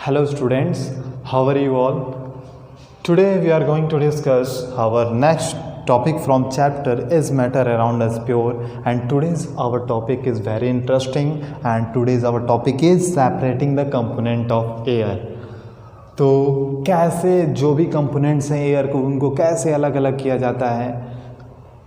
Hello students, how are you all? Today we are going to discuss our next topic from chapter is matter around us pure, and today's our topic is very interesting and today's our topic is separating the component of air. तो कैसे जो भी components हैं air को उनको कैसे अलग अलग किया जाता है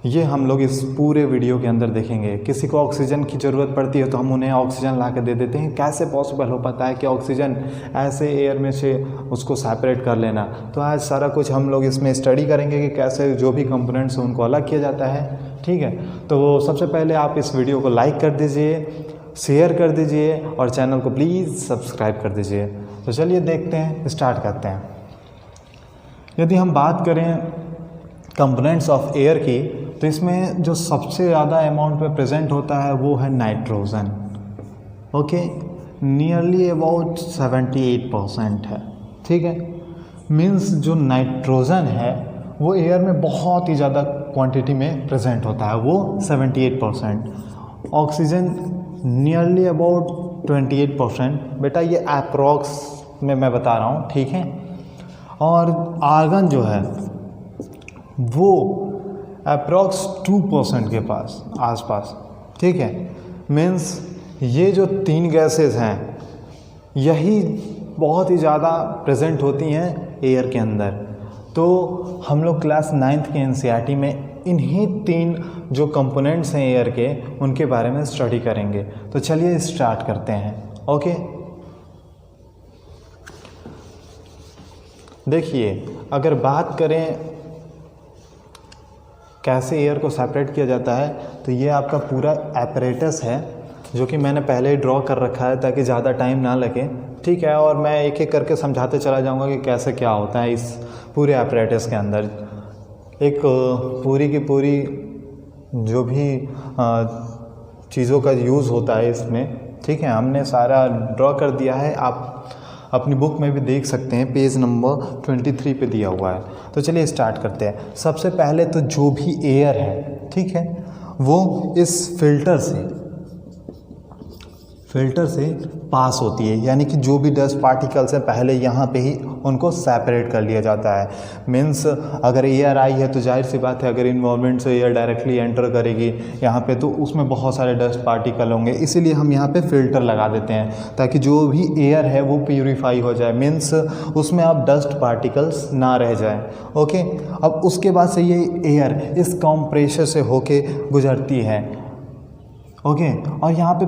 ये हम लोग इस पूरे वीडियो के अंदर देखेंगे। किसी को ऑक्सीजन की ज़रूरत पड़ती है तो हम उन्हें ऑक्सीजन ला के दे देते हैं। कैसे पॉसिबल हो पाता है कि ऑक्सीजन ऐसे एयर में से उसको सेपरेट कर लेना। तो आज सारा कुछ हम लोग इसमें स्टडी करेंगे कि कैसे जो भी कंपोनेंट्स हैं उनको अलग किया जाता है। ठीक है, तो सबसे पहले आप इस वीडियो को लाइक कर दीजिए, शेयर कर दीजिए और चैनल को प्लीज़ सब्सक्राइब कर दीजिए। तो चलिए देखते हैं, स्टार्ट करते हैं। यदि हम बात करें कंपोनेंट्स ऑफ एयर की तो इसमें जो सबसे ज़्यादा अमाउंट में प्रेजेंट होता है वो है नाइट्रोजन। ओके, नियरली अबाउट 78% है। ठीक है, मीन्स जो नाइट्रोजन है वो एयर में बहुत ही ज़्यादा क्वांटिटी में प्रेजेंट होता है, वो 78%। Oxygen nearly about 28%। बेटा ये अप्रॉक्स में मैं बता रहा हूँ, ठीक है। और आर्गन जो है वो अप्रॉक्स 2% के आसपास। ठीक है, मीन्स ये जो तीन गैसेस हैं यही बहुत ही ज़्यादा प्रेजेंट होती हैं एयर के अंदर। तो हम लोग क्लास 9th के एनसीईआरटी में इन्हीं तीन जो कंपोनेंट्स हैं एयर के उनके बारे में स्टडी करेंगे। तो चलिए स्टार्ट करते हैं। ओके, देखिए अगर बात करें कैसे एयर को सेपरेट किया जाता है तो ये आपका पूरा एपरेटस है जो कि मैंने पहले ही ड्रॉ कर रखा है ताकि ज़्यादा टाइम ना लगे। ठीक है, और मैं एक एक करके समझाते चला जाऊंगा कि कैसे क्या होता है इस पूरे एपरेटस के अंदर। एक पूरी की पूरी जो भी चीज़ों का यूज़ होता है इसमें, ठीक है, हमने सारा ड्रॉ कर दिया है। आप अपनी बुक में भी देख सकते हैं, पेज नंबर 23 पे दिया हुआ है। तो चलिए स्टार्ट करते हैं। सबसे पहले तो जो भी एयर है, ठीक है, वो इस फिल्टर से पास होती है, यानी कि जो भी डस्ट पार्टिकल्स हैं पहले यहाँ पे ही उनको सेपरेट कर लिया जाता है। मीन्स अगर एयर आई है तो जाहिर सी बात है अगर इन्वॉल्वमेंट से एयर डायरेक्टली एंटर करेगी यहाँ पे तो उसमें बहुत सारे डस्ट पार्टिकल होंगे, इसीलिए हम यहाँ पे फिल्टर लगा देते हैं ताकि जो भी एयर है वो प्यूरीफाई हो जाए। मीन्स उसमें अब डस्ट पार्टिकल्स ना रह जाए। ओके, अब उसके बाद से ये एयर इस कंप्रेसर से होके गुजरती है। ओके, और यहाँ पे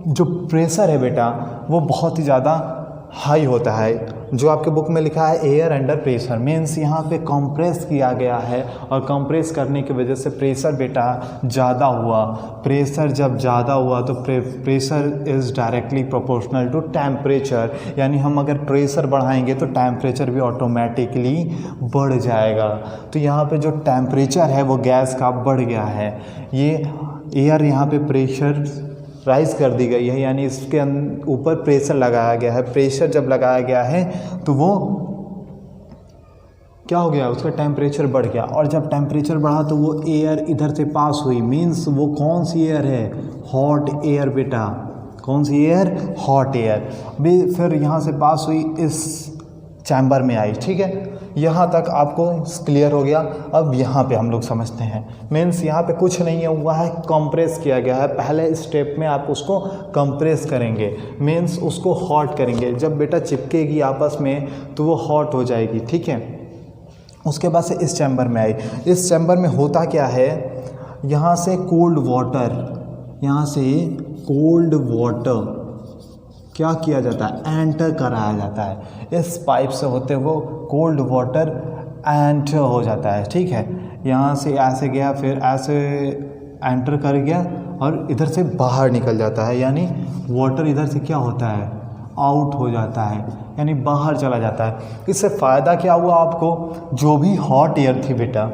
जो प्रेशर है बेटा वो बहुत ही ज़्यादा हाई होता है। जो आपके बुक में लिखा है एयर अंडर प्रेशर, मीन्स यहाँ पे कंप्रेस किया गया है और कंप्रेस करने की वजह से प्रेशर बेटा ज़्यादा हुआ। प्रेशर जब ज़्यादा हुआ तो pressure is directly proportional to temperature, यानी हम अगर प्रेशर बढ़ाएंगे तो टेम्परेचर भी ऑटोमेटिकली बढ़ जाएगा। तो यहाँ पे जो टेम्परेचर है वो गैस का बढ़ गया है। ये एयर यहाँ पे प्रेशर राइज कर दी गई है, यानी इसके ऊपर प्रेशर लगाया गया है। प्रेशर जब लगाया गया है तो वो क्या हो गया, उसका टेम्परेचर बढ़ गया, और जब टेम्परेचर बढ़ा तो वो एयर इधर से पास हुई। मीन्स वो कौन सी एयर है, हॉट एयर बेटा। कौन सी एयर, हॉट एयर भी फिर यहाँ से पास हुई, इस चैम्बर में आई। ठीक है, यहाँ तक आपको क्लियर हो गया। अब यहाँ पे हम लोग समझते हैं। मीन्स यहाँ पे कुछ नहीं हुआ है, कंप्रेस किया गया है। पहले स्टेप में आप उसको कंप्रेस करेंगे, मीन्स उसको हॉट करेंगे। जब बेटा चिपकेगी आपस में तो वो हॉट हो जाएगी। ठीक है, उसके बाद से इस चैम्बर में आई। इस चैम्बर में होता क्या है, यहाँ से कोल्ड वाटर क्या किया जाता है, एंटर कराया जाता है। इस पाइप से होते हुए कोल्ड वाटर एंटर हो जाता है। ठीक है, यहाँ से ऐसे गया, फिर ऐसे एंटर कर गया और इधर से बाहर निकल जाता है, यानी वाटर इधर से क्या होता है, आउट हो जाता है, यानी बाहर चला जाता है। इससे फ़ायदा क्या हुआ आपको, जो भी हॉट एयर थी बेटा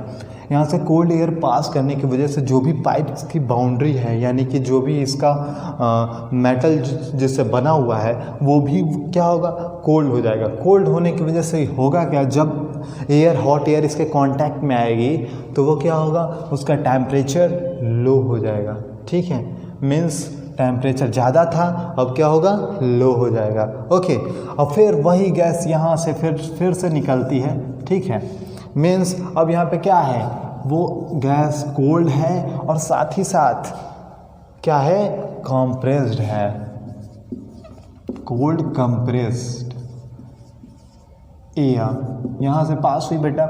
यहाँ से कोल्ड एयर पास करने की वजह से जो भी पाइप्स की बाउंड्री है, यानी कि जो भी इसका मेटल जिससे बना हुआ है वो भी क्या होगा, कोल्ड हो जाएगा। कोल्ड होने की वजह से होगा क्या, जब एयर हॉट एयर इसके कांटेक्ट में आएगी तो वो क्या होगा, उसका टेम्परेचर लो हो जाएगा। ठीक है, मीन्स टेम्परेचर ज़्यादा था, अब क्या होगा, लो हो जाएगा। ओके, अब फिर वही गैस यहाँ से फिर से निकलती है, ठीक है। मीन्स अब यहाँ पे क्या है, वो गैस कोल्ड है और साथ ही साथ क्या है, कंप्रेस्ड है, कोल्ड कंप्रेस्ड एयर यहाँ से पास हुई बेटा।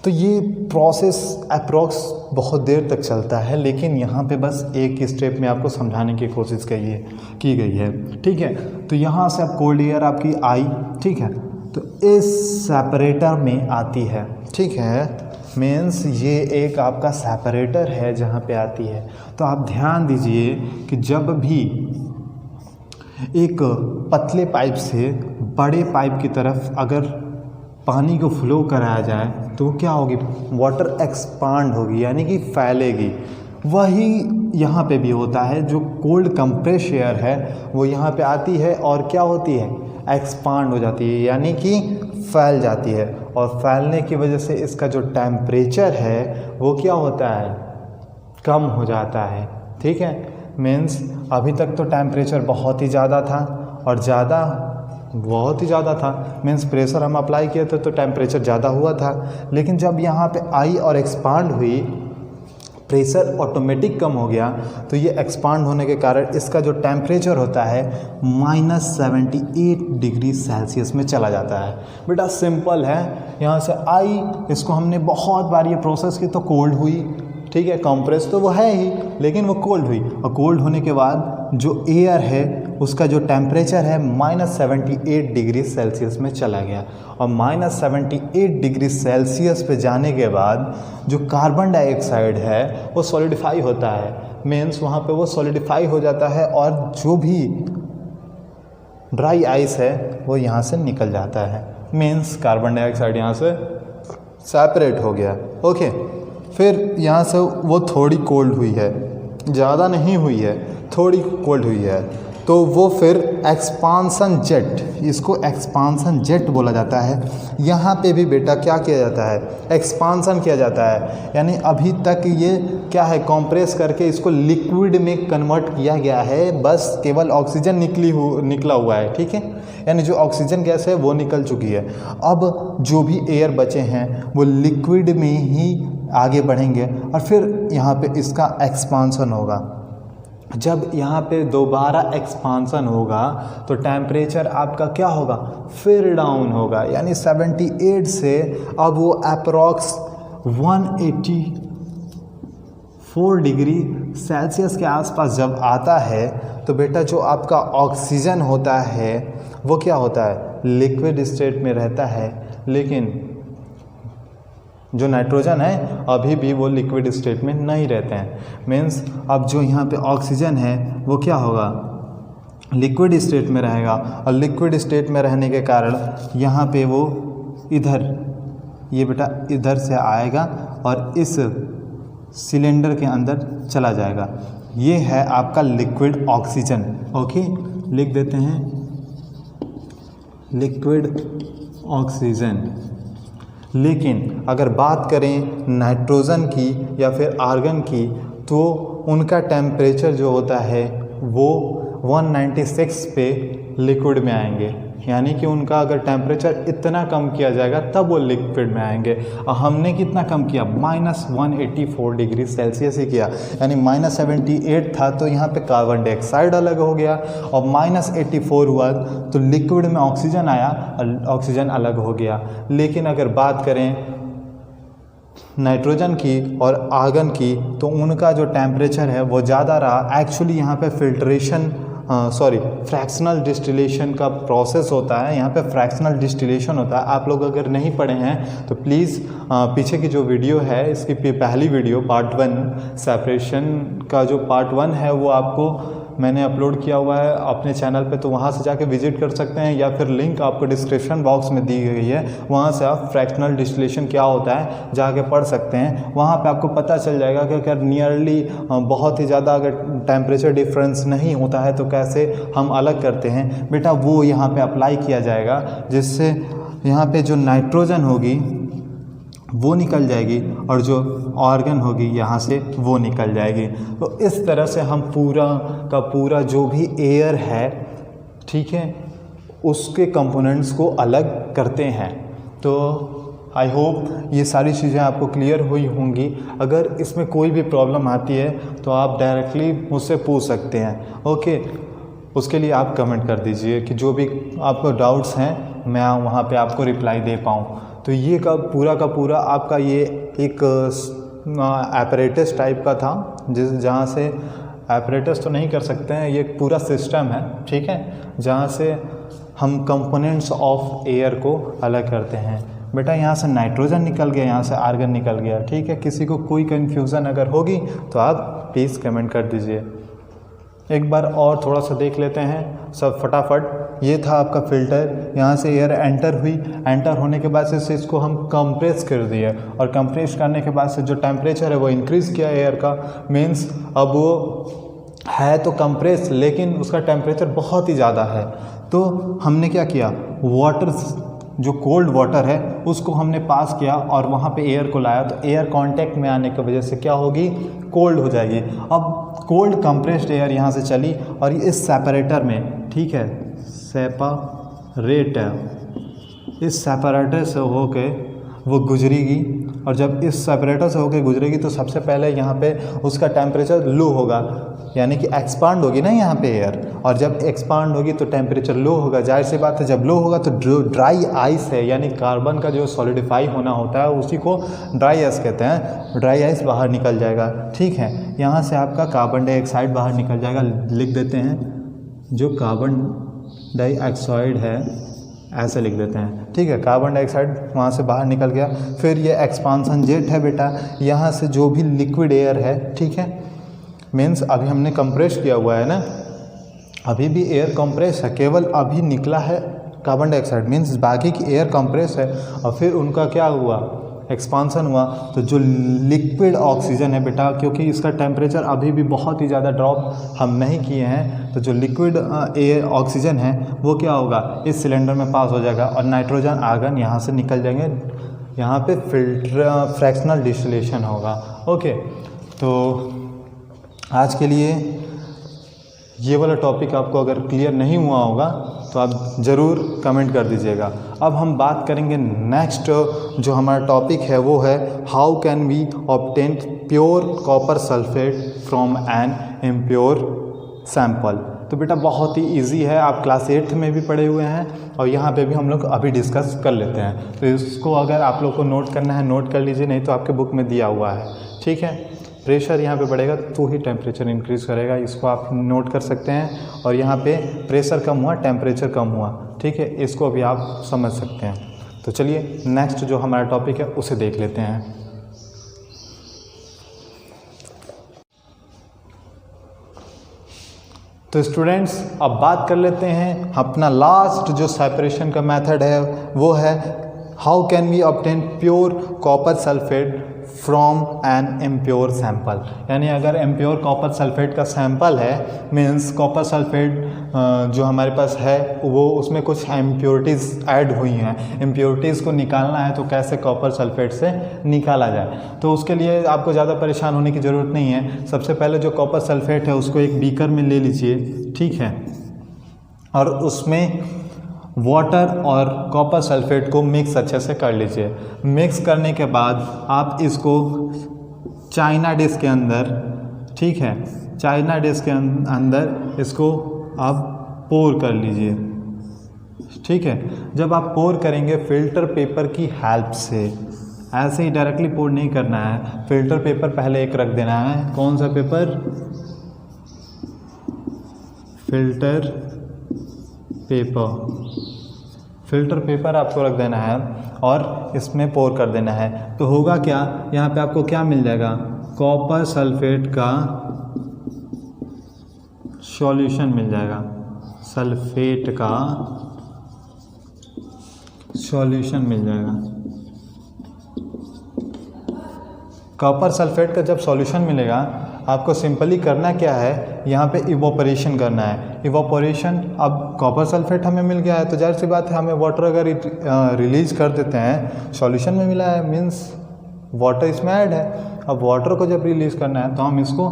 तो ये प्रोसेस अप्रॉक्स बहुत देर तक चलता है, लेकिन यहाँ पे बस एक स्टेप में आपको समझाने की कोशिश की गई है, ठीक है। तो यहाँ से अब कोल्ड एयर आपकी आई, ठीक है, तो इस सेपरेटर में आती है, ठीक है। मीन्स ये एक आपका सेपरेटर है जहाँ पे आती है। तो आप ध्यान दीजिए कि जब भी एक पतले पाइप से बड़े पाइप की तरफ अगर पानी को फ्लो कराया जाए तो वो क्या होगी, वाटर एक्सपांड होगी, यानी कि फैलेगी। वही यहाँ पे भी होता है, जो कोल्ड कंप्रेस एयर है वो यहाँ पे आती है और क्या होती है, एक्सपांड हो जाती है, यानी कि फैल जाती है। और फैलने की वजह से इसका जो टेम्परेचर है वो क्या होता है, कम हो जाता है, ठीक है। मीन्स अभी तक तो टेम्परेचर बहुत ही ज़्यादा था और बहुत ही ज़्यादा था, मीन्स प्रेशर हम अप्लाई किए थे तो टेम्परेचर ज़्यादा हुआ था। लेकिन जब यहाँ पे आई और एक्सपांड हुई, प्रेशर ऑटोमेटिक कम हो गया, तो ये एक्सपांड होने के कारण इसका जो टेम्परेचर होता है -78 डिग्री सेल्सियस में चला जाता है। बेटा सिंपल है, यहाँ से आई, इसको हमने बहुत बार ये प्रोसेस की तो कोल्ड हुई, ठीक है, कंप्रेस तो वो है ही, लेकिन वो कोल्ड हुई और कोल्ड होने के बाद जो एयर है उसका जो टेम्परेचर है -78 डिग्री सेल्सियस में चला गया। और -78 डिग्री सेल्सियस पे जाने के बाद जो कार्बन डाइऑक्साइड है वो सॉलिडिफाई होता है, मीन्स वहाँ पे वो सॉलिडिफाई हो जाता है और जो भी ड्राई आइस है वो यहाँ से निकल जाता है, मीन्स कार्बन डाइऑक्साइड यहाँ से सेपरेट हो गया। ओके, फिर यहाँ से वो थोड़ी कोल्ड हुई है, ज़्यादा नहीं हुई है, थोड़ी कोल्ड हुई है, तो वो फिर एक्सपांसन जेट, इसको एक्सपांसन जेट बोला जाता है। यहाँ पे भी बेटा क्या किया जाता है, एक्सपांसन किया जाता है, यानी अभी तक ये क्या है, कंप्रेस करके इसको लिक्विड में कन्वर्ट किया गया है, बस केवल ऑक्सीजन निकला हुआ है, ठीक है, यानी जो ऑक्सीजन गैस है वो निकल चुकी है। अब जो भी एयर बचे हैं वो लिक्विड में ही आगे बढ़ेंगे और फिर यहाँ पे इसका एक्सपांसन होगा। जब यहाँ पे दोबारा एक्सपांसन होगा तो टेम्परेचर आपका क्या होगा, फिर डाउन होगा, यानी 78 से अब वो अप्रॉक्स 184 डिग्री सेल्सियस के आसपास जब आता है तो बेटा जो आपका ऑक्सीजन होता है वो क्या होता है, लिक्विड स्टेट में रहता है, लेकिन जो नाइट्रोजन है अभी भी वो लिक्विड स्टेट में नहीं रहते हैं। मीन्स अब जो यहाँ पे ऑक्सीजन है वो क्या होगा, लिक्विड स्टेट में रहेगा और लिक्विड स्टेट में रहने के कारण यहाँ पे वो इधर, ये बेटा इधर से आएगा और इस सिलेंडर के अंदर चला जाएगा। ये है आपका लिक्विड ऑक्सीजन। ओके, लिख देते हैं लिक्विड ऑक्सीजन। लेकिन अगर बात करें नाइट्रोजन की या फिर आर्गन की, तो उनका टेम्परेचर जो होता है वो 196 पे लिक्विड में आएंगे, यानी कि उनका अगर टेम्परेचर इतना कम किया जाएगा तब वो लिक्विड में आएंगे। और हमने कितना कम किया, -184 डिग्री सेल्सियस ही किया, यानी -78 था तो यहाँ पे कार्बन डाइऑक्साइड अलग हो गया और -84 हुआ तो लिक्विड में ऑक्सीजन आया और ऑक्सीजन अलग हो गया। लेकिन अगर बात करें नाइट्रोजन की और आर्गन की तो उनका जो टेम्परेचर है वो ज़्यादा रहा। एक्चुअली यहाँ पे फ्रैक्शनल डिस्टिलेशन का प्रोसेस होता है, यहाँ पे फ्रैक्शनल डिस्टिलेशन होता है। आप लोग अगर नहीं पढ़े हैं तो प्लीज़ पीछे की जो वीडियो है, इसकी पहली वीडियो पार्ट 1 सेपरेशन का जो पार्ट 1 है वो आपको मैंने अपलोड किया हुआ है अपने चैनल पे, तो वहाँ से जाके विजिट कर सकते हैं, या फिर लिंक आपको डिस्क्रिप्शन बॉक्स में दी गई है, वहाँ से आप फ्रैक्शनल डिस्टिलेशन क्या होता है जाके पढ़ सकते हैं। वहाँ पे आपको पता चल जाएगा कि अगर नियरली बहुत ही ज़्यादा अगर टेम्परेचर डिफरेंस नहीं होता है तो कैसे हम अलग करते हैं। बेटा वो यहाँ पे अप्लाई किया जाएगा, जिससे यहाँ पे जो नाइट्रोजन होगी वो निकल जाएगी और जो ऑर्गन होगी यहाँ से वो निकल जाएगी। तो इस तरह से हम पूरा का पूरा जो भी एयर है, ठीक है, उसके कंपोनेंट्स को अलग करते हैं। तो आई होप ये सारी चीज़ें आपको क्लियर हुई होंगी। अगर इसमें कोई भी प्रॉब्लम आती है तो आप डायरेक्टली मुझसे पूछ सकते हैं। ओके, उसके लिए आप कमेंट कर दीजिए कि जो भी आपको डाउट्स हैं मैं वहाँ पे आपको रिप्लाई दे पाऊँ। तो ये का पूरा आपका ये एक एपरेटस टाइप का था, जहाँ से एपरेटस तो नहीं कर सकते हैं, ये पूरा सिस्टम है, ठीक है, जहाँ से हम कंपोनेंट्स ऑफ एयर को अलग करते हैं। बेटा यहाँ से नाइट्रोजन निकल गया, यहाँ से आर्गन निकल गया, ठीक है। किसी को कोई कन्फ्यूज़न अगर होगी तो आप प्लीज़ कमेंट कर दीजिए। एक बार और थोड़ा सा देख लेते हैं सब फटाफट। ये था आपका फ़िल्टर, यहाँ से एयर एंटर हुई, एंटर होने के बाद से इसको हम कंप्रेस कर दिए और कंप्रेस करने के बाद से जो टेम्परेचर है वो इंक्रीज़ किया एयर का। मीन्स अब वो है तो कंप्रेस, लेकिन उसका टेम्परेचर बहुत ही ज़्यादा है। तो हमने क्या किया, वाटर जो कोल्ड वाटर है उसको हमने पास किया और वहाँ पे एयर को लाया, तो एयर कांटेक्ट में आने की वजह से क्या होगी, कोल्ड हो जाएगी। अब कोल्ड कंप्रेस्ड एयर यहाँ से चली और इस सेपरेटर में, ठीक है, सेपरेटर, इस सेपरेटर से होके वो गुजरेगी और जब इस सेपरेटर से होके गुजरेगी तो सबसे पहले यहाँ पे उसका टेम्परेचर लो होगा, यानी कि एक्सपांड होगी ना यहाँ पे एयर, और जब एक्सपांड होगी तो टेम्परेचर लो होगा। जाहिर सी बात है, जब लो होगा तो जो ड्राई आइस है, यानी कार्बन का जो सॉलिडिफाई होना होता है उसी को ड्राई आइस कहते हैं, ड्राई आइस बाहर निकल जाएगा, ठीक है। यहाँ से आपका कार्बन डाइऑक्साइड बाहर निकल जाएगा, लिख देते हैं जो कार्बन डाइऑक्साइड है, ऐसे लिख देते हैं, ठीक है। कार्बन डाइऑक्साइड वहाँ से बाहर निकल गया। फिर ये एक्सपांसन जेट है बेटा, यहाँ से जो भी लिक्विड एयर है, ठीक है, मीन्स अभी हमने कंप्रेस किया हुआ है ना, अभी भी एयर कंप्रेस है, केवल अभी निकला है कार्बन डाइऑक्साइड, मीन्स बाकी की एयर कंप्रेस है और फिर उनका क्या हुआ, एक्सपांसन हुआ। तो जो लिक्विड ऑक्सीजन है बेटा, क्योंकि इसका टेम्परेचर अभी भी बहुत ही ज़्यादा ड्रॉप हम नहीं किए हैं, तो जो लिक्विड एयर ऑक्सीजन है वो क्या होगा, इस सिलेंडर में पास हो जाएगा और नाइट्रोजन आर्गन यहाँ से निकल जाएंगे, यहाँ पे फिल्टर फ्रैक्शनल डिस्टिलेशन होगा। ओके, तो आज के लिए ये वाला टॉपिक आपको अगर क्लियर नहीं हुआ होगा तो आप ज़रूर कमेंट कर दीजिएगा। अब हम बात करेंगे नेक्स्ट, जो हमारा टॉपिक है वो है how can we obtain pure copper sulphate from an impure sample. तो बेटा बहुत ही इजी है, आप क्लास 8th में भी पढ़े हुए हैं और यहाँ पे भी हम लोग अभी डिस्कस कर लेते हैं। तो इसको अगर आप लोग को नोट करना है नोट कर लीजिए, नहीं तो आपके बुक में दिया हुआ है, ठीक है। प्रेशर यहाँ पे बढ़ेगा तो ही टेम्परेचर इंक्रीज़ करेगा, इसको आप नोट कर सकते हैं। और यहाँ पे प्रेशर कम हुआ, टेम्परेचर कम हुआ, ठीक है, इसको भी आप समझ सकते हैं। तो चलिए नेक्स्ट जो हमारा टॉपिक है उसे देख लेते हैं। तो स्टूडेंट्स अब बात कर लेते हैं अपना लास्ट जो सेपरेशन का मेथड है वो है how can we obtain pure copper sulphate from an impure sample. यानी अगर इम्प्योर कॉपर सल्फेट का सैंपल है, मीन्स कॉपर सल्फेट जो हमारे पास है वो उसमें कुछ इम्प्योरिटीज़ ऐड हुई हैं, इम्प्योरिटीज़ को निकालना है तो कैसे कॉपर सल्फेट से निकाला जाए। तो उसके लिए आपको ज़्यादा परेशान होने की ज़रूरत नहीं है। सबसे पहले जो कॉपर सल्फेट है उसको एक बीकर में ले लीजिए, ठीक है, और उसमें वाटर और कॉपर सल्फेट को मिक्स अच्छे से कर लीजिए। मिक्स करने के बाद आप इसको चाइना डिश के अंदर, ठीक है, चाइना डिश के अंदर इसको आप पोर कर लीजिए, ठीक है। जब आप पोर करेंगे फिल्टर पेपर की हेल्प से, ऐसे ही डायरेक्टली पोर नहीं करना है, फिल्टर पेपर पहले एक रख देना है। कौन सा paper, filter paper, filter paper आपको रख देना है और इसमें पोर कर देना है। तो होगा क्या, यहाँ पे आपको क्या मिल जाएगा, कॉपर सल्फेट का सॉल्यूशन मिल जाएगा, सल्फेट का सॉल्यूशन मिल जाएगा। कॉपर सल्फेट का जब सॉल्यूशन मिलेगा आपको सिंपली करना क्या है, यहाँ पे इवोपरेशन करना है। इवोपरेशन, अब कॉपर सल्फेट हमें मिल गया है तो जाहिर सी बात है हमें वाटर अगर रिलीज कर देते हैं, सॉल्यूशन में मिला है मीन्स वाटर इसमें ऐड है। अब वाटर को जब रिलीज़ करना है तो हम इसको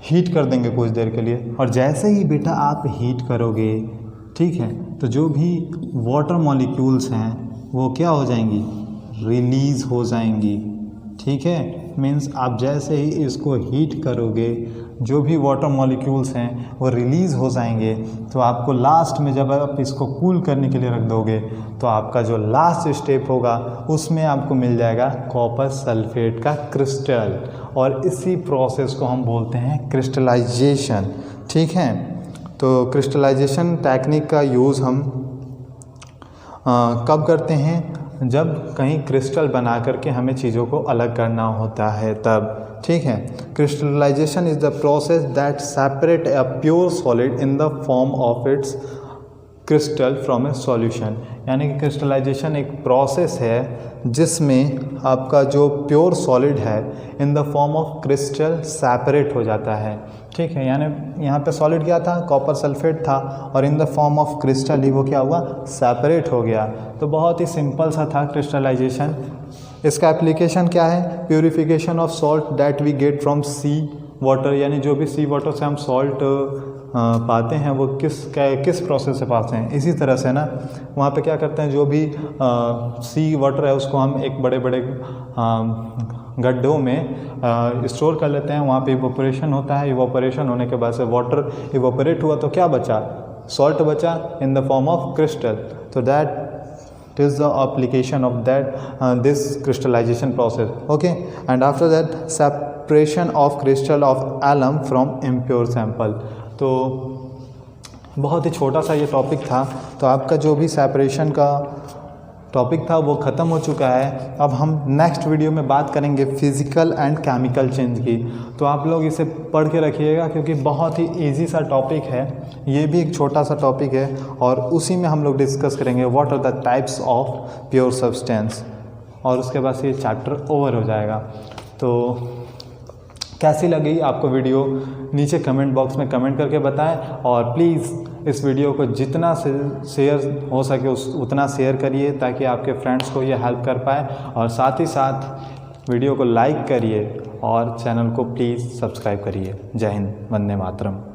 हीट कर देंगे कुछ देर के लिए, और जैसे ही बेटा आप हीट करोगे, ठीक है, तो जो भी वाटर मॉलिक्यूल्स हैं वो क्या हो जाएंगी, रिलीज़ हो जाएंगी। ठीक है, मीन्स आप जैसे ही इसको हीट करोगे जो भी वाटर मॉलिक्यूल्स हैं वो रिलीज़ हो जाएंगे। तो आपको लास्ट में जब आप इसको कूल करने के लिए रख दोगे तो आपका जो लास्ट स्टेप होगा उसमें आपको मिल जाएगा कॉपर सल्फेट का क्रिस्टल, और इसी प्रोसेस को हम बोलते हैं क्रिस्टलाइजेशन। ठीक है, तो क्रिस्टलाइजेशन टेक्निक का यूज़ हम कब करते हैं, जब कहीं क्रिस्टल बना करके हमें चीज़ों को अलग करना होता है तब। ठीक है, crystallisation is the process that separate a pure solid in the form of its crystal from a solution. यानी कि क्रिस्टलाइजेशन एक प्रोसेस है जिसमें आपका जो प्योर सॉलिड है इन the form of crystal separate हो जाता है। ठीक है, यानी यहाँ पे सॉलिड क्या था, कॉपर सल्फेट था, और in the form of crystal ही वो क्या हुआ, सेपरेट हो गया। तो बहुत ही सिंपल सा था क्रिस्टलाइजेशन। इसका एप्लीकेशन क्या है, purification of salt that we get from sea water, यानी जो भी सी वाटर से हम सॉल्ट पाते हैं वो किस प्रोसेस से पाते हैं। इसी तरह से ना वहाँ पे क्या करते हैं, जो भी सी वाटर है उसको हम एक बड़े बड़े गड्ढों में स्टोर कर लेते हैं, वहाँ पे इवोपरेशन होता है। इवोपरेशन होने के बाद से वाटर इवोपरेट हुआ तो क्या बचा, सॉल्ट बचा इन द फॉर्म ऑफ क्रिस्टल। तो that is the application of that this crystallization process. Okay, and after that separation of crystal of alum from impure sample. तो बहुत ही छोटा सा ये टॉपिक था, तो आपका जो भी सेपरेशन का टॉपिक था वो ख़त्म हो चुका है। अब हम नेक्स्ट वीडियो में बात करेंगे फिज़िकल एंड केमिकल चेंज की। तो आप लोग इसे पढ़ के रखिएगा क्योंकि बहुत ही इजी सा टॉपिक है, ये भी एक छोटा सा टॉपिक है, और उसी में हम लोग डिस्कस करेंगे what are the types of pure substance, और उसके बाद से ये चैप्टर ओवर हो जाएगा। तो कैसी लगी आपको वीडियो, नीचे कमेंट बॉक्स में कमेंट करके बताएं, और प्लीज़ इस वीडियो को जितना से शेयर हो सके उतना शेयर करिए ताकि आपके फ्रेंड्स को ये हेल्प कर पाए, और साथ ही साथ वीडियो को लाइक करिए और चैनल को प्लीज़ सब्सक्राइब करिए। जय हिंद, वंदे मातरम।